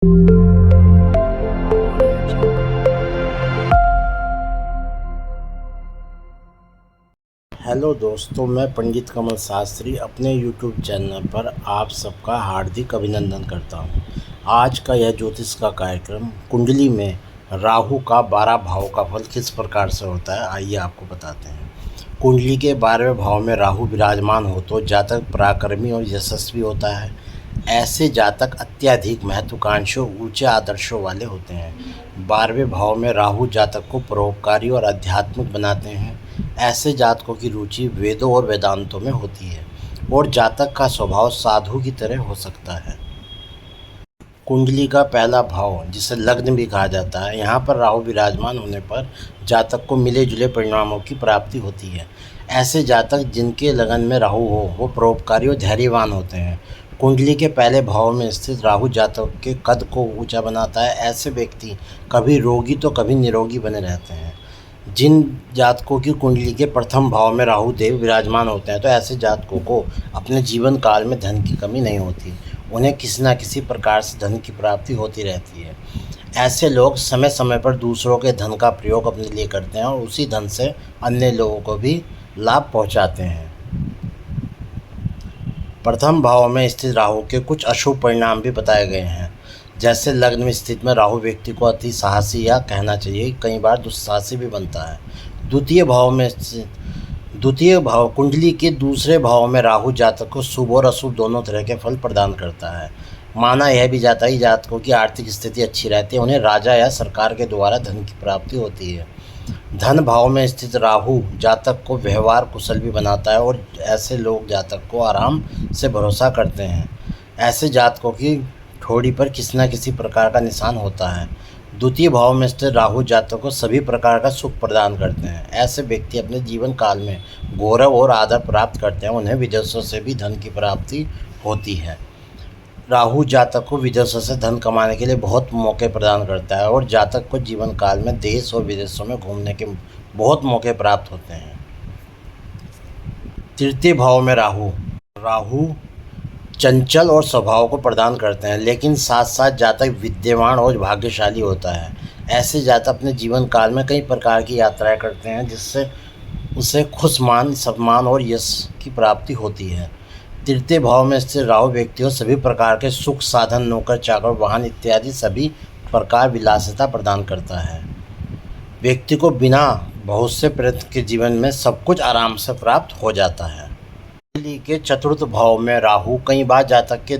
Hello दोस्तों, मैं पंडित कमल शास्त्री अपने यूट्यूब चैनल पर आप सबका हार्दिक अभिनंदन करता हूं। आज का यह ज्योतिष का कार्यक्रम कुंडली में राहु का 12 भाव का फल किस प्रकार से होता है, आइए आपको बताते हैं। कुंडली के 12वें भाव में राहु विराजमान हो तो जातक पराक्रमी और यशस्वी होता है। ऐसे जातक अत्यधिक महत्वाकांक्षी और ऊंचे आदर्शों वाले होते हैं। 12वें भाव में राहु जातक को परोपकारी और आध्यात्मिक बनाते हैं। ऐसे जातकों की रुचि वेदों और वेदांतों में होती है और जातक का स्वभाव साधु की तरह हो सकता है। कुंडली का पहला भाव, जिसे लग्न भी कहा जाता है, यहाँ पर राहु विराजमान होने पर जातक को मिले जुले परिणामों की प्राप्ति होती है। ऐसे जातक जिनके लगन में राहु हो वो परोपकारी और धैर्यवान होते हैं। कुंडली के पहले भाव में स्थित राहु जातक के कद को ऊंचा बनाता है। ऐसे व्यक्ति कभी रोगी तो कभी निरोगी बने रहते हैं। जिन जातकों की कुंडली के प्रथम भाव में राहु देव विराजमान होते हैं तो ऐसे जातकों को अपने जीवन काल में धन की कमी नहीं होती। उन्हें किसी न किसी प्रकार से धन की प्राप्ति होती रहती है। ऐसे लोग समय समय पर दूसरों के धन का प्रयोग अपने लिए करते हैं और उसी धन से अन्य लोगों को भी लाभ पहुंचाते हैं। प्रथम भाव में स्थित राहु के कुछ अशुभ परिणाम भी बताए गए हैं। जैसे लग्न में स्थित में राहु व्यक्ति को अति साहसी या कहना चाहिए कई बार दुस्साहसी भी बनता है। द्वितीय भाव कुंडली के दूसरे भाव में राहु जातक को शुभ और अशुभ दोनों तरह के फल प्रदान करता है। माना यह भी जाता है कि जातकों की आर्थिक स्थिति अच्छी रहती है, उन्हें राजा या सरकार के द्वारा धन की प्राप्ति होती है। धन भाव में स्थित राहु जातक को व्यवहार कुशल भी बनाता है और ऐसे लोग जातक को आराम से भरोसा करते हैं। ऐसे जातकों की ठोड़ी पर किसी न किसी प्रकार का निशान होता है। द्वितीय भाव में स्थित राहु जातक को सभी प्रकार का सुख प्रदान करते हैं। ऐसे व्यक्ति अपने जीवन काल में गौरव और आदर प्राप्त करते हैं। उन्हें विदेशों से भी धन की प्राप्ति होती है। राहु जातक को विदेशों से धन कमाने के लिए बहुत मौके प्रदान करता है और जातक को जीवन काल में देश और विदेशों में घूमने के बहुत मौके प्राप्त होते हैं। तृतीय भाव में राहु चंचल और स्वभाव को प्रदान करते हैं, लेकिन साथ साथ जातक विद्यावान और भाग्यशाली होता है। ऐसे जातक अपने जीवन काल में कई प्रकार की यात्राएं करते हैं जिससे उसे खुश मान सम्मान और यश की प्राप्ति होती है। तृतीय भाव में स्थित राहु व्यक्ति को सभी प्रकार के सुख साधन, नौकर चाकर, वाहन इत्यादि सभी प्रकार विलासिता प्रदान करता है। व्यक्ति को बिना बहुत से प्रयत्न के जीवन में सब कुछ आराम से प्राप्त हो जाता है। कुंडली के चतुर्थ भाव में राहु कई बार जातक के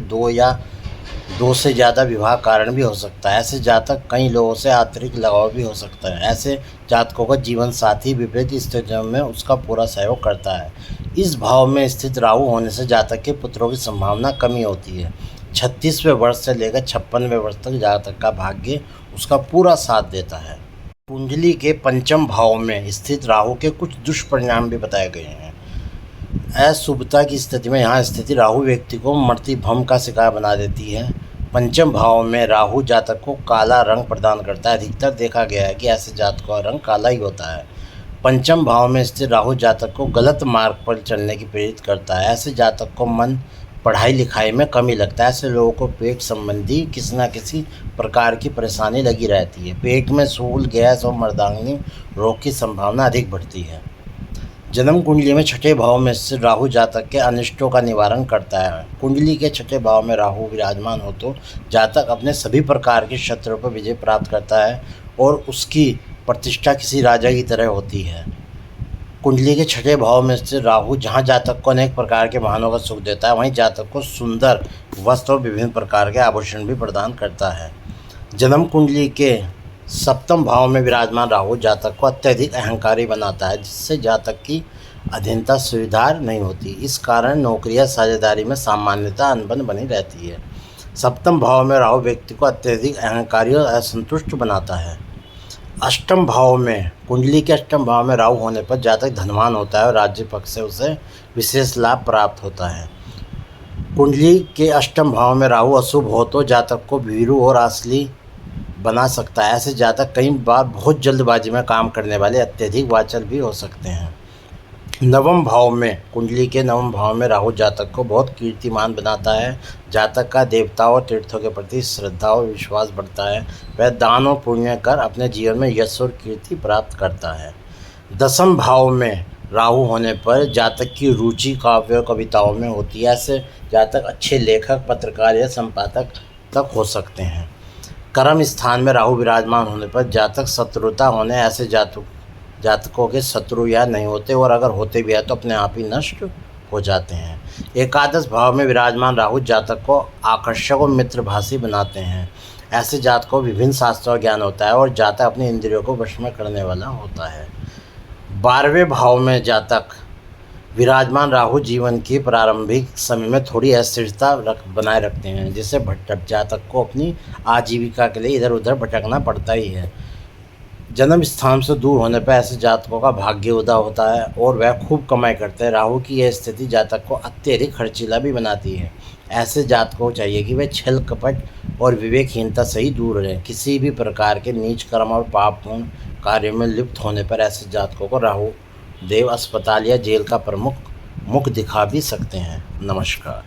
दो से ज़्यादा विवाह कारण भी हो सकता है। ऐसे जातक कई लोगों से आंतरिक लगाव भी हो सकता है। ऐसे जातकों का जीवन साथी विपरीत स्थितियों में उसका पूरा सहयोग करता है। इस भाव में स्थित राहु होने से जातक के पुत्रों की संभावना कमी होती है। 36वें वर्ष से लेकर 56वें वर्ष तक जातक का भाग्य उसका पूरा साथ देता है। कुंडली के पंचम भाव में स्थित राहु के कुछ दुष्परिणाम भी बताए गए हैं। अशुभता की स्थिति में यहाँ स्थिति राहु व्यक्ति को मृत्यु भम का शिकार बना देती है। पंचम भाव में राहु जातक को काला रंग प्रदान करता है। अधिकतर देखा गया है कि ऐसे जातकों का रंग काला ही होता है। पंचम भाव में स्थित राहु जातक को गलत मार्ग पर चलने की प्रेरित करता है। ऐसे जातक को मन पढ़ाई लिखाई में कमी लगता है। ऐसे लोगों को पेट संबंधी किसी न किसी प्रकार की परेशानी लगी रहती है। पेट में सूल, गैस और मर्दांगनी रोग की संभावना अधिक बढ़ती है। जन्म कुंडली में छठे भाव में स्थित राहु जातक के अनिष्टों का निवारण करता है। कुंडली के छठे भाव में राहु विराजमान हो तो जातक अपने सभी प्रकार के शत्रुओं पर विजय प्राप्त करता है और उसकी प्रतिष्ठा किसी राजा की तरह होती है। कुंडली के छठे भाव में स्थित राहु जहाँ जातक को अनेक प्रकार के वाहनों का सुख देता है, वहीं जातक को सुंदर वस्त्र और विभिन्न प्रकार के आभूषण भी प्रदान करता है। जन्म कुंडली के सप्तम भाव में विराजमान राहु जातक को अत्यधिक अहंकारी बनाता है, जिससे जातक की अधीनता स्वीकार नहीं होती। इस कारण नौकरी या साझेदारी में सामान्यतः अनबन बनी रहती है। सप्तम भाव में राहु व्यक्ति को अत्यधिक अहंकारी और असंतुष्ट बनाता है। अष्टम भाव में कुंडली के अष्टम भाव में राहु होने पर जातक धनवान होता है और राज्य पक्ष से उसे विशेष लाभ प्राप्त होता है। कुंडली के अष्टम भाव में राहु अशुभ हो तो जातक को भीरू और आलसी बना सकता है। ऐसे जातक कई बार बहुत जल्दबाजी में काम करने वाले अत्यधिक वाचल भी हो सकते हैं। नवम भाव में कुंडली के नवम भाव में राहु जातक को बहुत कीर्तिमान बनाता है। जातक का देवताओं और तीर्थों के प्रति श्रद्धा और विश्वास बढ़ता है। वह दान और पुण्य कर अपने जीवन में यश और कीर्ति प्राप्त करता है। दसम भाव में राहु होने पर जातक की रुचि काव्य और कविताओं में होती है। ऐसे जातक अच्छे लेखक, पत्रकार या संपादक तक हो सकते हैं। कर्म स्थान में राहु विराजमान होने पर जातक शत्रुता होने ऐसे जातकों के शत्रु या नहीं होते, और अगर होते भी हैं तो अपने आप ही नष्ट हो जाते हैं। एकादश भाव में विराजमान राहु जातक को आकर्षक और मित्रभाषी बनाते हैं। ऐसे जातकों को विभिन्न शास्त्रों का ज्ञान होता है और जातक अपनी इंद्रियों को वश में करने वाला होता है। 12वें भाव में जातक विराजमान राहु जीवन की प्रारंभिक समय में थोड़ी अस्थिरता बनाए रखते हैं, जिससे जातक को अपनी आजीविका के लिए इधर उधर भटकना पड़ता ही है। जन्म स्थान से दूर होने पर ऐसे जातकों का भाग्य उदा होता है और वह खूब कमाई करते हैं। राहु की यह स्थिति जातक को अत्यधिक खर्चीला भी बनाती है। ऐसे जातकों को चाहिए कि वे छल कपट और विवेकहीनता से ही दूर रहें। किसी भी प्रकार के नीच कर्म और पापपूर्ण कार्यों में लिप्त होने पर ऐसे जातकों को राहु देव अस्पताल या जेल का प्रमुख मुख दिखा भी सकते हैं। नमस्कार।